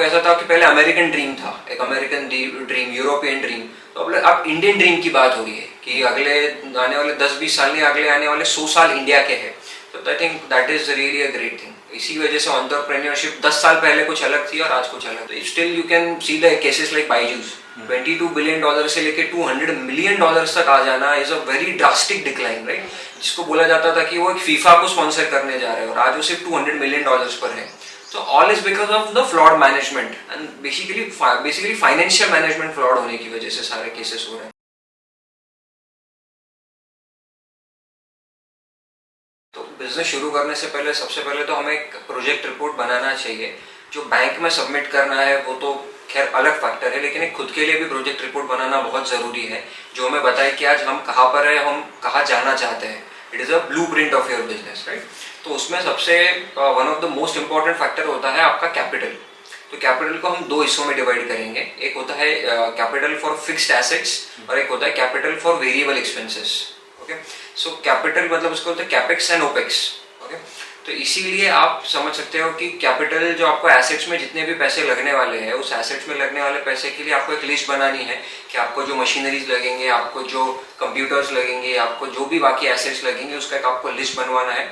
लोग ऐसा था कि पहले अमेरिकन ड्रीम था, एक अमेरिकन ड्रीम, यूरोपियन ड्रीम, तो अब इंडियन ड्रीम की बात हो रही है कि अगले आने वाले 10-20 साल नहीं, अगले आने वाले 100 साल इंडिया के हैं। तो I think that is really a great thing. इसी वजह से एंटरप्रेन्योरशिप 10 साल पहले कुछ अलग थी और आज कुछ अलग। तो still you can see the cases like Byju's, $22 billion से लेके $200 मिलियन तक आ जाना is a very drastic decline, right. जिसको बोला जाता था कि वो एक फीफा को स्पॉन्सर करने जा रहे हैं और आज वो सिर्फ $200 मिलियन पर है। So all is because of the flawed management and basically financial management flawed होने की वजह से सारे केसेस हो रहे हैं। तो बिजनेस शुरू करने से पहले सबसे पहले तो हमें एक प्रोजेक्ट रिपोर्ट बनाना चाहिए। जो बैंक में सबमिट करना है वो तो खैर अलग फैक्टर है, लेकिन एक खुद के लिए भी प्रोजेक्ट रिपोर्ट बनाना बहुत ज़रूरी है जो हमें बताए कि आज हम कहाँ पर है, हम कहाँ जाना चाहते हैं। It is a blueprint of your business, right. तो उसमें सबसे one of the most important factor होता है आपका कैपिटल। तो कैपिटल को हम 2 हिस्सों में डिवाइड करेंगे। एक होता है कैपिटल फॉर फिक्स्ड एसेट्स और एक होता है capital for variable expenses. Okay, so capital मतलब उसको होता है कैपेक्स एंड ओपेक्स। ओके, तो इसीलिए आप समझ सकते हो कि कैपिटल जो आपको एसेट्स में जितने भी पैसे लगने वाले हैं, उस एसेट्स में लगने वाले पैसे के लिए आपको एक लिस्ट बनानी है कि आपको जो मशीनरीज लगेंगे, आपको जो कंप्यूटर्स लगेंगे, आपको जो भी बाकी एसेट्स लगेंगे, उसका एक आपको लिस्ट बनवाना है।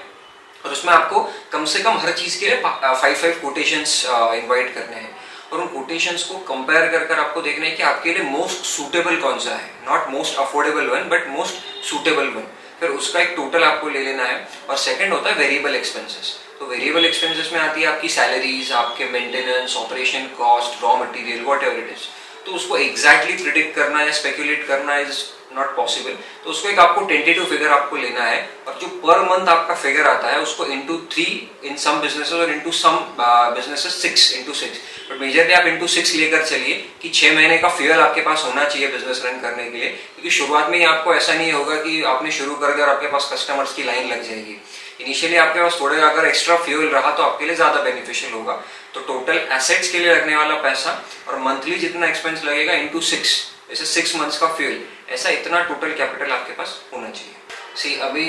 और उसमें आपको कम से कम हर चीज़ के लिए 5 कोटेशंस इनवाइट करने हैं और उन कोटेशंस को कंपेयर कर कर आपको देखना है कि आपके लिए मोस्ट सूटेबल कौन सा है, not most affordable one but most suitable one. फिर उसका एक टोटल आपको ले लेना है। और सेकंड होता है वेरिएबल एक्सपेंसेस। तो वेरिएबल एक्सपेंसेस में आती है आपकी सैलरीज, आपके maintenance, operation cost, raw material, what ever it is. तो उसको एग्जैक्टली प्रिडिक्ट करना या स्पेकुलेट करना इज नॉट पॉसिबल। तो उसको एक आपको टेंटेटिव फिगर आपको लेना है और जो पर मंथ आपका फिगर आता है उसको इंटू 3 इन सम बिजनेसेस और into some businesses 6 into 6, but majorly आप इंटू 6 लेकर चलिए कि 6 महीने का फ्यूल आपके पास होना चाहिए बिजनेस रन करने के लिए। क्योंकि शुरुआत में ही आपको ऐसा नहीं होगा कि आपने शुरू कर दिया और आपके पास कस्टमर्स की लाइन लग जाएगी। इनिशियली आपके पास थोड़े अगर एक्स्ट्रा फ्यूल रहा तो आपके लिए ज्यादा बेनिफिशियल होगा। तो टोटल एसेट्स के लिए लगने वाला पैसा और मंथली जितना एक्सपेंस लगेगा इंटू 6, जैसे 6 मंथ्स का फ्यूल, ऐसा इतना टोटल कैपिटल आपके पास होना चाहिए। सी अभी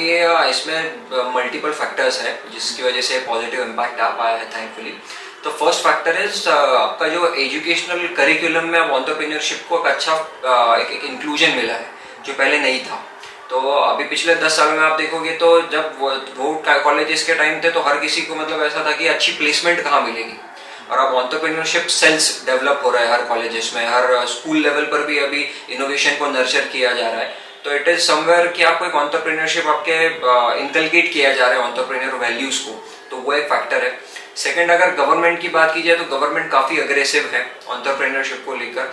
इसमें मल्टीपल फैक्टर्स है जिसकी वजह से पॉजिटिव इम्पैक्ट आ पाया है थैंकफुली। तो फर्स्ट फैक्टर इज आपका जो एजुकेशनल करिकुलम में अब एंटरप्रेन्योरशिप को एक अच्छा एक इंक्लूजन मिला है जो पहले नहीं था। तो अभी पिछले 10 साल में आप देखोगे तो जब वो कॉलेजेस के टाइम थे तो हर किसी को मतलब ऐसा था कि अच्छी प्लेसमेंट कहाँ मिलेगी। और अब एंटरप्रेन्योरशिप सेल्स डेवलप हो रहा है हर कॉलेजेस में, हर स्कूल लेवल पर भी अभी इनोवेशन को नर्चर किया जा रहा है। तो इट इज समवेयर कि आपको एक एंटरप्रेन्योरशिप आपके इनकलकेट किया जा रहा है एंटरप्रेन्योर वैल्यूज को, तो वो एक फैक्टर है। सेकंड, अगर गवर्नमेंट की बात की जाए तो गवर्नमेंट काफी अग्रेसिव है एंटरप्रेन्योरशिप को लेकर।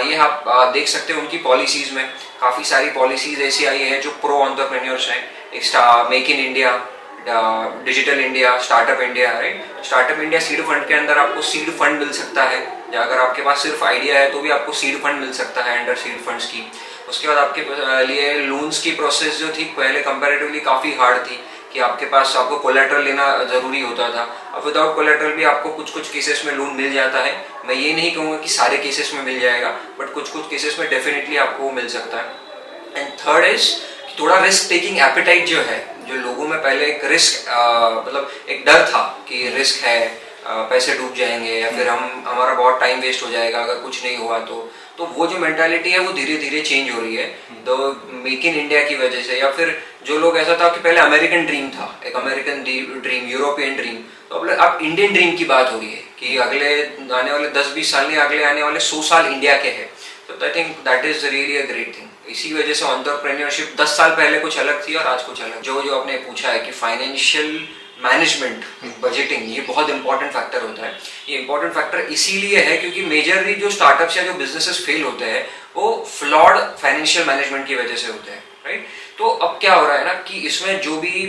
ये आप देख सकते हैं उनकी पॉलिसीज में काफी सारी पॉलिसीज ऐसी आई है जो प्रो एंटरप्रेन्योर्स हैं। एक make in India, digital India, startup India, right. Startup India seed fund के अंदर आपको सीड फंड मिल सकता है, या अगर आपके पास सिर्फ आइडिया है तो भी आपको सीड फंड मिल सकता है अंडर सीड फंड्स की। उसके बाद आपके लिए लोन्स की प्रोसेस जो थी पहले कंपैरेटिवली काफ़ी हार्ड थी कि आपके पास आपको कोलेटरल लेना ज़रूरी होता था। अब विदाउट कोलेटरल भी आपको कुछ कुछ केसेस में लोन मिल जाता है। मैं ये नहीं कहूँगा कि सारे केसेस में मिल जाएगा, बट कुछ कुछ केसेस में डेफिनेटली आपको मिल सकता है। एंड थर्ड इज थोड़ा रिस्क टेकिंग एपिटाइट जो है, जो लोगों में पहले एक रिस्क मतलब एक डर था कि रिस्क है, पैसे डूब जाएंगे या फिर हमारा बहुत टाइम वेस्ट हो जाएगा अगर कुछ नहीं हुआ तो वो जो मेंटालिटी है वो धीरे धीरे चेंज हो रही है। तो मेक इन इंडिया की वजह से, या फिर जो लोग ऐसा था कि पहले अमेरिकन ड्रीम था, एक अमेरिकन ड्रीम, यूरोपियन ड्रीम, तो अब इंडियन ड्रीम की बात हो रही है कि अगले आने वाले 10-20 साल नहीं, अगले आने वाले 100 साल इंडिया के हैं। तो I think that is really a great thing. इसी वजह से एंटरप्रेन्योरशिप 10 साल पहले कुछ अलग थी और आज कुछ अलग। जो आपने पूछा है कि फाइनेंशियल मैनेजमेंट, बजटिंग, ये बहुत इंपॉर्टेंट फैक्टर होता है। ये इंपॉर्टेंट फैक्टर इसीलिए है क्योंकि मेजरली जो स्टार्टअप्स या जो बिजनेसेस फेल होते हैं वो फ्लॉड फाइनेंशियल मैनेजमेंट की वजह से होते हैं, राइट। तो अब क्या हो रहा है ना कि इसमें जो भी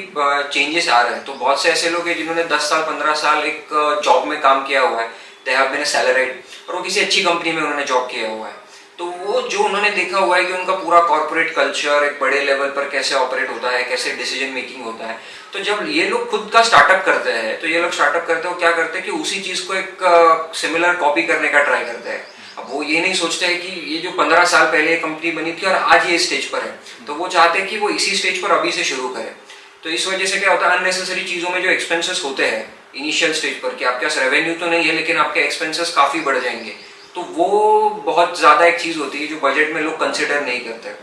चेंजेस आ रहे हैं, तो बहुत से ऐसे लोग हैं जिन्होंने 10 साल 15 साल एक जॉब में काम किया हुआ है, दे हैव बीन सैलरीड, और वो किसी अच्छी कंपनी में उन्होंने जॉब किया हुआ है। तो वो जो उन्होंने देखा हुआ है कि उनका पूरा कॉर्पोरेट कल्चर एक बड़े लेवल पर कैसे ऑपरेट होता है, कैसे डिसीजन मेकिंग होता है। तो जब ये लोग खुद का स्टार्टअप करते हैं तो ये लोग स्टार्टअप करते हैं, क्या करते हैं कि उसी चीज को एक सिमिलर कॉपी करने का ट्राई करते हैं। अब वो ये नहीं सोचते हैं कि ये जो 15 साल पहले कंपनी बनी थी और आज ये स्टेज पर है, तो वो चाहते हैं कि वो इसी स्टेज पर अभी से शुरू करें। तो इस वजह से क्या होता है, अननेसेसरी चीजों में जो एक्सपेंसेस होते हैं इनिशियल स्टेज पर कि आपके पास रेवेन्यू तो नहीं है लेकिन आपके एक्सपेंसेस काफ़ी बढ़ जाएंगे, तो वो बहुत ज़्यादा एक चीज़ होती है जो बजट में लोग कंसिडर नहीं करते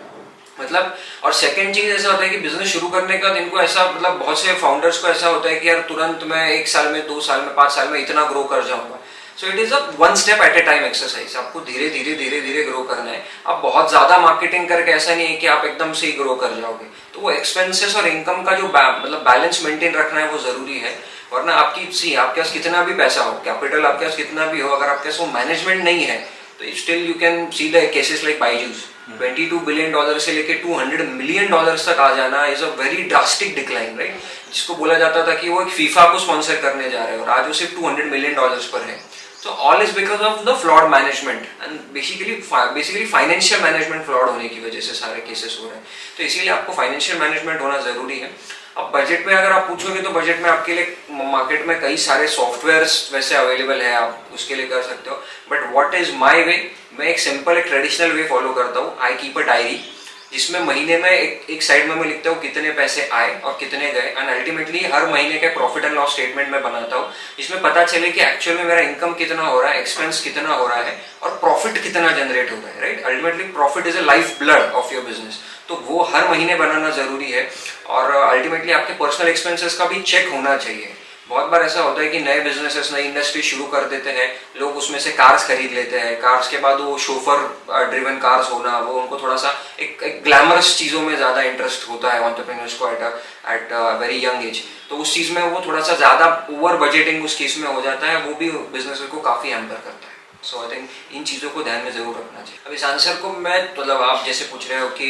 मतलब। और सेकंड चीज ऐसा होता है कि बिजनेस शुरू करने का इनको ऐसा मतलब बहुत से फाउंडर्स को ऐसा होता है कि यार तुरंत मैं 1 साल में 2 साल में 5 साल में इतना ग्रो कर जाऊंगा। So it is a one step at A time exercise. आपको धीरे धीरे ग्रो करना है। आप बहुत ज्यादा मार्केटिंग करके ऐसा नहीं है कि आप एकदम से ही ग्रो कर जाओगे। तो वो एक्सपेंसेस और इनकम का जो मतलब बैलेंस मेंटेन रखना है वो जरूरी है। वरना आपके पास कितना भी पैसा हो, कैपिटल आपके पास कितना भी हो, अगर आपके पास वो मैनेजमेंट नहीं है तो still you can see the cases like Byju's. $22 billion से लेके $200 मिलियन तक आ जाना is a very drastic decline, right. जिसको बोला जाता था कि वो एक फीफा को स्पॉन्सर करने जा रहे हैं और आज वो सिर्फ $200 मिलियन पर है। So all is because of the flawed management and basically financial management flawed होने की वजह से सारे केसेस हो रहे हैं। तो इसीलिए आपको फाइनेंशियल मैनेजमेंट होना जरूरी है। अब बजट में अगर आप पूछोगे तो बजट में आपके लिए मार्केट में कई सारे सॉफ्टवेयर्स वैसे अवेलेबल है, आप उसके लिए कर सकते हो। But what is my way, मैं एक सिंपल एक ट्रेडिशनल वे फॉलो करता हूँ। आई कीप अ डायरी जिसमें महीने में एक साइड में मैं लिखता हूँ कितने पैसे आए और कितने गए, एंड अल्टीमेटली हर महीने का प्रॉफिट एंड लॉस स्टेटमेंट में बनाता हूँ जिसमें पता चले कि एक्चुअल में मेरा इनकम कितना हो रहा है, एक्सपेंस कितना हो रहा है और प्रॉफिट कितना जनरेट हो रहा है, right. Ultimately profit is a life blood of your business, तो वो हर महीने बनाना जरूरी है। और अल्टीमेटली आपके पर्सनल एक्सपेंसेस का भी चेक होना चाहिए। बहुत बार ऐसा होता है कि नए बिजनेसेस नई इंडस्ट्री शुरू कर देते हैं लोग, उसमें से कार्स खरीद लेते हैं। कार्स के बाद वो शोफर ड्रिवन कार्स होना, वो उनको थोड़ा सा एक ग्लैमरस चीज़ों में ज़्यादा इंटरेस्ट होता है एंटरप्रेन्योर्स को एट वेरी यंग एज। तो उस चीज़ में वो थोड़ा सा ज़्यादा ओवर बजटिंग उस केस में हो जाता है, वो भी बिजनेस को काफ़ी हैम्पर करता है। सो आई थिंक इन चीज़ों को ध्यान में जरूर रखना चाहिए। अब इस आंसर को मैं मतलब आप जैसे पूछ रहे हो कि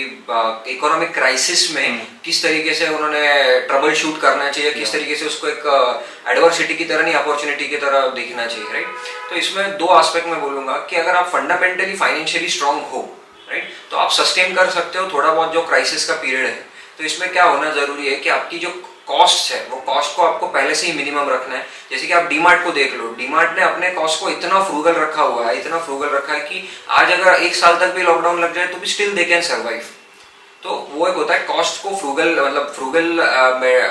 इकोनॉमिक क्राइसिस में किस तरीके से उन्होंने ट्रबल शूट करना चाहिए, किस तरीके से उसको एक एडवर्सिटी की तरह नहीं अपॉर्चुनिटी की तरह देखना चाहिए, राइट। तो इसमें 2 एस्पेक्ट में बोलूंगा कि अगर आप फंडामेंटली फाइनेंशियली स्ट्रांग हो, राइट, तो आप सस्टेन कर सकते हो थोड़ा बहुत जो क्राइसिस का पीरियड है। तो इसमें क्या होना जरूरी है कि आपकी जो कॉस्ट है वो कॉस्ट को आपको पहले से ही मिनिमम रखना है। जैसे कि आप डीमार्ट को देख लो, डीमार्ट ने अपने कॉस्ट को इतना फ्रूगल रखा हुआ है, इतना फ्रूगल रखा है कि आज अगर 1 साल तक भी लॉकडाउन लग जाए तो भी स्टिल दे कैन सर्वाइव। तो वो एक होता है कॉस्ट को फ्रूगल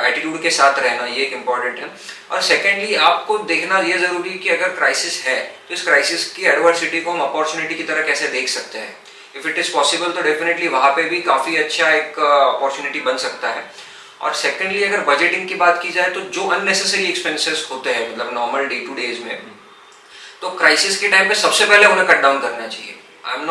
एटीट्यूड के साथ रहना, ये एक इम्पॉर्टेंट है। और सेकेंडली आपको देखना ये जरूरी है कि अगर क्राइसिस है तो इस क्राइसिस की एडवर्सिटी को हम अपॉर्चुनिटी की तरह कैसे देख सकते हैं। इफ इट इज पॉसिबल तो डेफिनेटली वहां पे भी काफी अच्छा एक अपॉर्चुनिटी बन सकता है। और सेकेंडली अगर बजटिंग की बात की जाए तो जो अननेसेसरी एक्सपेंसेस होते हैं मतलब नॉर्मल डे टू डेज में, तो क्राइसिस के टाइम पे सबसे पहले उन्हें कट डाउन करना चाहिए। I am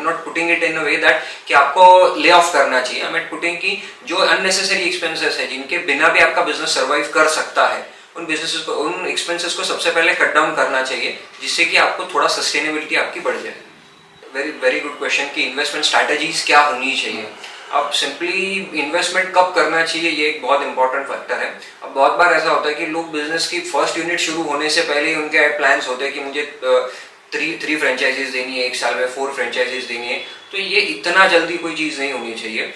not putting it in a way that कि आपको ले ऑफ करना चाहिए। आई एम पुटिंग कि जो अननेसेसरी एक्सपेंसेस है जिनके बिना भी आपका बिजनेस सर्वाइव कर सकता है, उन एक्सपेंसेस को सबसे पहले कट डाउन करना चाहिए, जिससे कि आपको थोड़ा सस्टेनेबिलिटी आपकी बढ़ जाए। वेरी गुड क्वेश्चन कि इन्वेस्टमेंट स्ट्रैटेजीज क्या होनी चाहिए। अब सिंपली इन्वेस्टमेंट कब करना चाहिए ये एक बहुत इंपॉर्टेंट फैक्टर है। अब बहुत बार ऐसा होता है कि लोग बिजनेस की फर्स्ट यूनिट शुरू होने से पहले ही उनके प्लान्स होते हैं कि मुझे 3 फ्रेंचाइजीज देनी है, 1 साल में 4 फ्रेंचाइजीज देनी है। तो ये इतना जल्दी कोई चीज़ नहीं होनी चाहिए।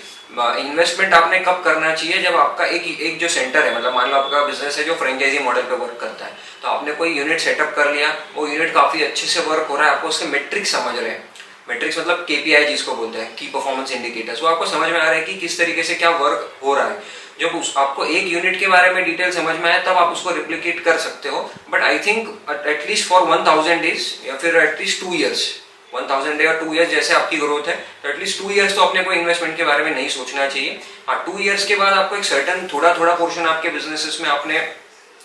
इन्वेस्टमेंट आपने कब करना चाहिए, जब आपका एक जो सेंटर है, मतलब मान लो आपका बिजनेस है जो फ्रेंचाइजी मॉडल पे वर्क करता है, तो आपने कोई यूनिट सेटअप कर लिया, वो यूनिट काफ़ी अच्छे से वर्क हो रहा है, आपको उसके मेट्रिक्स समझ रहे हैं। मेट्रिक्स मतलब KPI जिसको बोलते हैं, की परफॉर्मेंस इंडिकेटर्स, वो आपको समझ में आ रहा है कि किस तरीके से क्या वर्क हो रहा है। जब आपको एक यूनिट के बारे में डिटेल समझ में आए तब आप उसको रिप्लिकेट कर सकते हो। But I think at least for 1000 days या फिर एटलीस्ट 2 ईयर्स, 1000 डे और 2 ईयर्स जैसे आपकी ग्रोथ है, तो एटलीस्ट 2 ईयर्स तो अपने को इन्वेस्टमेंट के बारे में नहीं सोचना चाहिए। हाँ, 2 ईयर्स के बाद आपको एक सर्टन थोड़ा पोर्शन आपके बिजनेसेस में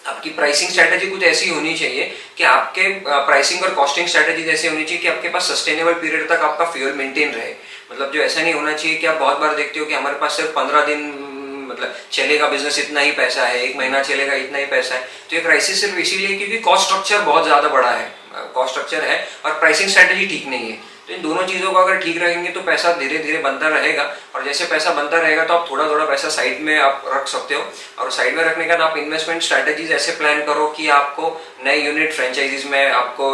आपकी प्राइसिंग स्ट्रैटेजी कुछ ऐसी होनी चाहिए कि आपके प्राइसिंग और कॉस्टिंग स्ट्रैटेजी ऐसी होनी चाहिए कि आपके पास सस्टेनेबल पीरियड तक आपका फ्यूल मेंटेन रहे। मतलब जो ऐसा नहीं होना चाहिए कि आप बहुत बार देखते हो कि हमारे पास सिर्फ 15 दिन मतलब चलेगा बिजनेस, इतना ही पैसा है, 1 महीना चलेगा, इतना ही पैसा है। तो ये क्राइसिस सिर्फ इसीलिए क्योंकि कॉस्ट स्ट्रक्चर बहुत ज्यादा बड़ा है, कॉस्ट स्ट्रक्चर है और प्राइसिंग स्ट्रैटेजी ठीक नहीं है। तो इन दोनों चीजों को अगर ठीक रहेंगे तो पैसा धीरे धीरे बनता रहेगा, और जैसे पैसा बनता रहेगा तो आप थोड़ा पैसा साइड में आप रख सकते हो। और साइड में रखने का आप इन्वेस्टमेंट स्ट्रैटेजीज ऐसे प्लान करो कि आपको नए यूनिट फ्रेंचाइजीज में आपको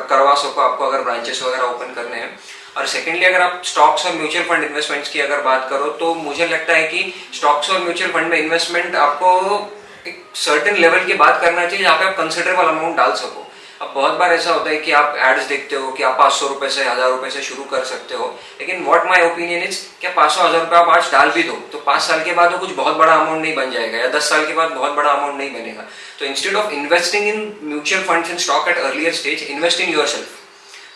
करवा सको, आपको अगर ब्रांचेस वगैरह ओपन करने हैं। और सेकेंडली अगर आप स्टॉक्स और म्यूचुअल फंड इन्वेस्टमेंट्स की अगर बात करो तो मुझे लगता है कि स्टॉक्स और म्यूचुअल फंड में इन्वेस्टमेंट आपको एक सर्टेन लेवल की बात करना चाहिए जहाँ पे आप कंसिडरेबल अमाउंट डाल सको। अब बहुत बार ऐसा होता है कि आप एड्स देखते हो कि आप 500 रुपए से 1000 रुपए से शुरू कर सकते हो, लेकिन व्हाट माय ओपिनियन इज क्या 500 1000 रुपए आप आज डाल भी दो तो 5 साल के बाद वो कुछ बहुत बड़ा अमाउंट नहीं बन जाएगा, या 10 साल के बाद बहुत बड़ा अमाउंट नहीं बनेगा। तो instead of investing in mutual funds and stock at earlier stage, invest in yourself.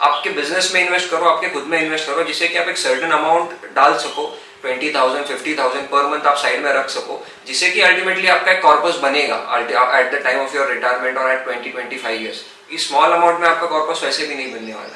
आपके बिजनेस में इन्वेस्ट करो, आपके खुद में इन्वेस्ट करो, जिससे कि आप एक सर्टेन अमाउंट डाल सको, 20,000 50,000 पर मंथ आप साइड में रख सको, जिससे कि अल्टीमेटली आपका एक कॉर्पस बनेगा at the time of your retirement और एट 20-25 ईयर्स। इस स्मॉल अमाउंट में आपका कॉर्पस वैसे भी नहीं बनने वाला है।